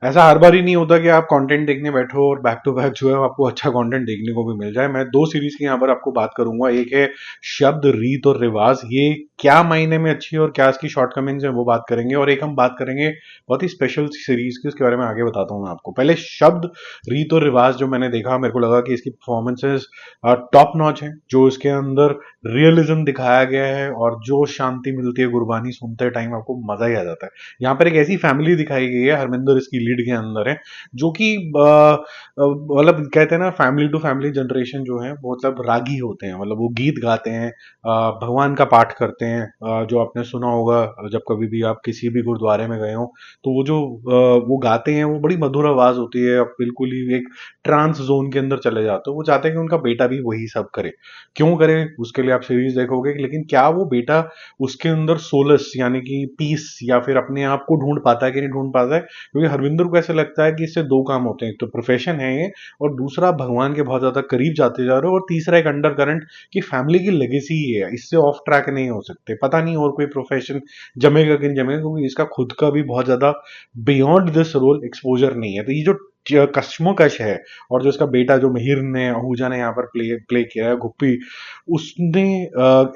ऐसा हर बार ही नहीं होता कि आप कंटेंट देखने बैठो और बैक टू बैक जो है आपको अच्छा कंटेंट देखने को भी मिल जाए। मैं दो सीरीज की यहाँ पर आपको बात करूंगा। एक है शब्द, रीत और रिवाज। ये क्या मायने में अच्छी है और क्या इसकी शॉर्टकमिंग्स है वो बात करेंगे। और एक हम बात करेंगे बहुत ही स्पेशल सीरीज की, उसके बारे में आगे बताता हूँ मैं आपको। पहले शब्द, रीत और रिवाज जो मैंने देखा, मेरे को लगा कि इसकी परफॉर्मेंसेस टॉप नॉच है। जो इसके अंदर रियलिज्म दिखाया गया है और जो शांति मिलती है गुरबानी सुनते टाइम, आपको मजा ही आ जाता है। यहाँ पर एक ऐसी फैमिली दिखाई गई है, हरमिंदर इसकी लीड के अंदर है, जो कि मतलब कहते हैं ना, फैमिली टू फैमिली जनरेशन जो है वो मतलब रागी होते हैं। मतलब वो गीत गाते हैं, भगवान का पाठ करते हैं। जो आपने सुना होगा, जब कभी भी आप किसी भी गुरुद्वारे में गए हो तो वो जो वो गाते हैं वो बड़ी मधुर आवाज होती है। आप बिल्कुल ही एक ट्रांस जोन के अंदर चले जाते हो। वो चाहते हैं कि उनका बेटा भी वही सब करे। क्यों करे उसके लिए आप सीरीज देखोगे, लेकिन क्या वो बेटा उसके अंदर सोलस यानी कि पीस या फिर अपने आप को ढूंढ पाता है कि नहीं ढूंढ पाता है। क्योंकि हरविंदर को ऐसा लगता है कि इससे दो काम होते हैं, एक तो प्रोफेशन है ये, और दूसरा भगवान के बहुत ज्यादा करीब जाते जा रहे हो, और तीसरा एक अंडर करंट की फैमिली की लेगेसी ही है, इससे ऑफ ट्रैक नहीं हो सकते। पता नहीं और कोई प्रोफेशन जमेगा कि नहीं जमेगा, क्योंकि इसका खुद का भी बहुत ज्यादा बियॉन्ड दिस रोल एक्सपोजर नहीं है। तो ये जो कश्मकश है, और जो इसका बेटा जो मिहिर ने, आहूजा ने यहाँ पर प्ले प्ले किया है, गुप्पी, उसने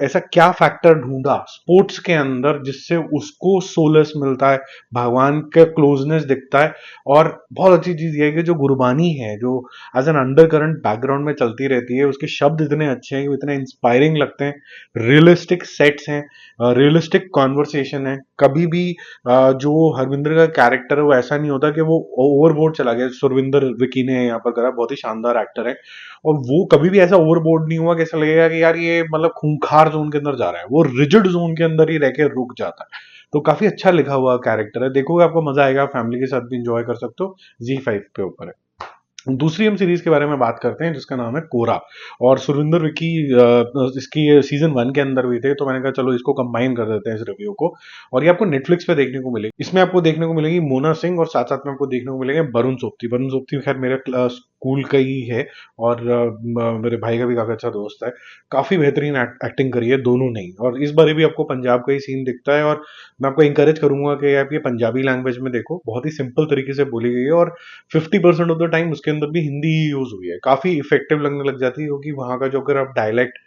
ऐसा क्या फैक्टर ढूंढा स्पोर्ट्स के अंदर जिससे उसको सोलस मिलता है, भगवान का क्लोजनेस दिखता है। और बहुत अच्छी चीज ये है कि जो गुरबानी है, जो as an undercurrent background में चलती रहती है, उसके शब्द इतने अच्छे हैं, इतने इंस्पायरिंग लगते हैं। रियलिस्टिक सेट्स हैं, रियलिस्टिक कॉन्वर्सेशन है। कभी भी जो हरविंदर का कैरेक्टर है वो ऐसा नहीं होता कि वो ओवरबोर्ड चला गया। सुरविंदर विकी ने यहाँ पर करा, बहुत ही शानदार एक्टर है। और वो कभी भी ऐसा ओवरबोर्ड नहीं हुआ कि ऐसा लगेगा कि यार ये मतलब खूंखार जोन के अंदर जा रहा है। वो रिजिड जोन के अंदर ही रह के रुक जाता है। तो काफी अच्छा लिखा हुआ कैरेक्टर है, देखोगे आपको मजा आएगा, फैमिली के साथ भी इंजॉय कर सकते हो। Z5 पे ऊपर है। दूसरी हम सीरीज के बारे में बात करते हैं जिसका नाम है कोरा। और सुरिंदर विकी इसकी सीजन 1 के अंदर भी थे, तो मैंने कहा चलो इसको कंबाइन कर देते हैं इस रिव्यू को। और ये आपको नेटफ्लिक्स पे देखने को मिलेगी। इसमें आपको देखने को मिलेगी मोना सिंह, और साथ साथ में आपको देखने को मिलेंगे वरुण सोबती। वरुण सोबती खैर मेरे स्कूल का ही है, और मेरे भाई का भी काफी अच्छा दोस्त है। काफी बेहतरीन एक्टिंग करी है दोनों ने। और इस बार भी आपको पंजाब का ही सीन दिखता है। और मैं आपको इंकरेज करूंगा कि आप ये पंजाबी लैंग्वेज में देखो, बहुत ही सिंपल तरीके से बोली गई है। और 50% ऑफ द टाइम उसके अंदर भी हिंदी ही यूज हुई है। काफी इफेक्टिव लगने लग जाती है, क्योंकि वहां का जो अगर आप डायलेक्ट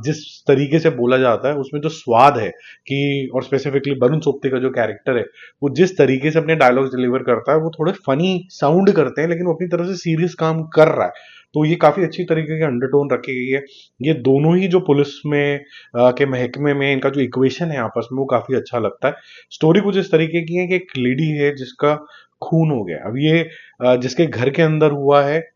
जिस तरीके से बोला जाता है उसमें जो स्वाद है कि, और स्पेसिफिकली वरुण सोबती का जो कैरेक्टर है, वो जिस तरीके से अपने डायलॉग्स डिलीवर करता है, वो थोड़े फनी साउंड करते हैं लेकिन वो अपनी तरह से सीरियस काम कर रहा है। तो ये काफी अच्छी तरीके की अंडरटोन रखी गई है। ये दोनों ही जो पुलिस में के महकमे में इनका जो इक्वेशन है आपस में, वो काफी अच्छा लगता है। स्टोरी कुछ इस तरीके की है कि एक लेडी है जिसका खून हो गया। अब ये जिसके घर के अंदर हुआ है,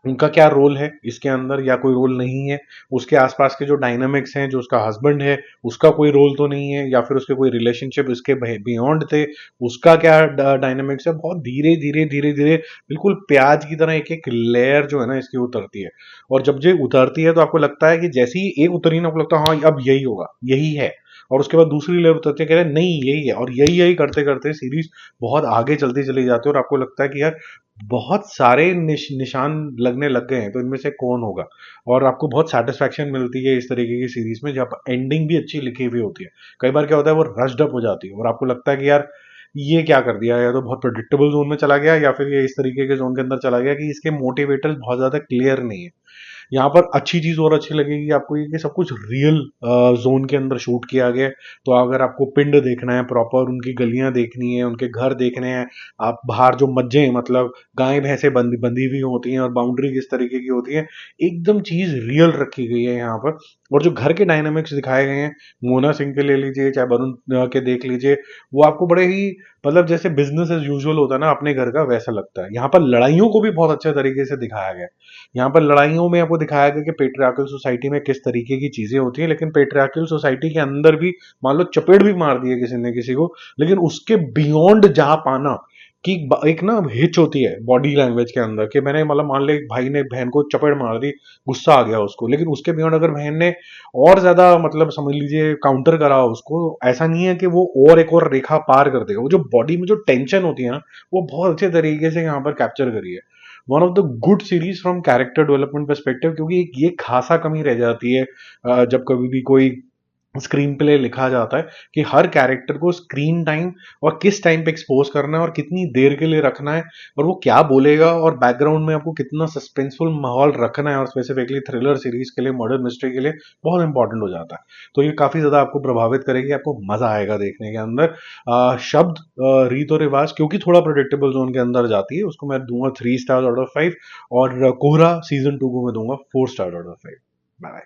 उनका क्या रोल है इसके अंदर, या कोई रोल नहीं है। उसके आसपास के जो डायनामिक्स हैं, जो उसका हस्बैंड है उसका कोई रोल तो नहीं है, या फिर उसके कोई रिलेशनशिप इसके बियॉन्ड थे, उसका क्या डायनामिक्स है। बहुत धीरे धीरे धीरे धीरे बिल्कुल प्याज की तरह एक एक लेयर जो है ना इसकी उतरती है। और जब ये उतरती है तो आपको लगता है कि जैसे ही एक उतरी ना, आपको लगता है हाँ अब यही होगा, यही है। और उसके बाद दूसरी लेयर उतरती है, कह रहे हैं नहीं यही है, और यही यही करते करते सीरीज बहुत आगे चलती चली जाती है। और आपको लगता है कि यार बहुत सारे निशान लगने लग गए हैं, तो इनमें से कौन होगा। और आपको बहुत सेटिस्फैक्शन मिलती है इस तरीके की सीरीज में, जब एंडिंग भी अच्छी लिखी हुई होती है। कई बार क्या होता है, वो रश्ड अप हो जाती है और आपको लगता है कि यार ये क्या कर दिया, या तो बहुत प्रोडिक्टेबल जोन में चला गया, या फिर ये इस तरीके के जोन के अंदर चला गया कि इसके मोटिवेटर्स बहुत ज्यादा क्लियर नहीं है। यहाँ पर अच्छी चीज और अच्छी लगेगी आपको ये कि सब कुछ रियल जोन के अंदर शूट किया गया है। तो अगर आपको पिंड देखना है प्रॉपर, उनकी गलियां देखनी है, उनके घर देखने हैं, आप बाहर जो मज्जे मतलब गाय भैंसे बंदी बंधी हुई होती हैं और बाउंड्री किस तरीके की होती है, एकदम चीज रियल रखी गई है यहाँ पर। और जो घर के डायनामिक्स दिखाए गए हैं, मोना सिंह के ले लीजिए चाहे वरुण के देख लीजिए, वो आपको बड़े ही मतलब जैसे बिजनेस एज यूजुअल होता है ना अपने घर का, वैसा लगता है। यहाँ पर लड़ाइयों को भी बहुत अच्छे तरीके से दिखाया गया है। यहाँ पर लड़ाइयों में आपको दिखाया गया कि पेट्रियार्कल सोसाइटी में किस तरीके की चीजें होती हैं, लेकिन पेट्रियार्कल सोसाइटी के अंदर भी मान लो चपेट भी मार दी है किसी ने किसी को, लेकिन उसके बियॉन्ड जा पाना कि एक ना हिच होती है बॉडी लैंग्वेज के अंदर, कि मैंने मतलब मान ले भाई ने बहन को चपेट मार दी, गुस्सा आ गया उसको, लेकिन उसके बियॉन्ड अगर बहन ने और ज्यादा मतलब समझ लीजिए काउंटर करा उसको, ऐसा नहीं है कि वो और एक और रेखा पार कर देगा। वो जो बॉडी में जो टेंशन होती है ना, वो बहुत अच्छे तरीके से यहाँ पर कैप्चर करी है। One of the good series from character development perspective, क्योंकि ये खासा कमी रह जाती है जब कभी भी कोई स्क्रीन प्ले लिखा जाता है कि हर कैरेक्टर को स्क्रीन टाइम और किस टाइम पे एक्सपोज करना है और कितनी देर के लिए रखना है और वो क्या बोलेगा और बैकग्राउंड में आपको कितना सस्पेंसफुल माहौल रखना है और स्पेसिफिकली थ्रिलर सीरीज के लिए, मर्डर मिस्ट्री के लिए बहुत इंपॉर्टेंट हो जाता है। तो ये काफी ज्यादा आपको प्रभावित करेगी, आपको मजा आएगा देखने के अंदर। शब्द रीत और रिवाज क्योंकि थोड़ा प्रोडिक्टेबल जोन के अंदर जाती है, उसको मैं दूंगा 3 स्टार आउट ऑफ 5। और कोहरा सीजन 2 को मैं दूंगा 4 स्टार आउट ऑफ 5। बाय।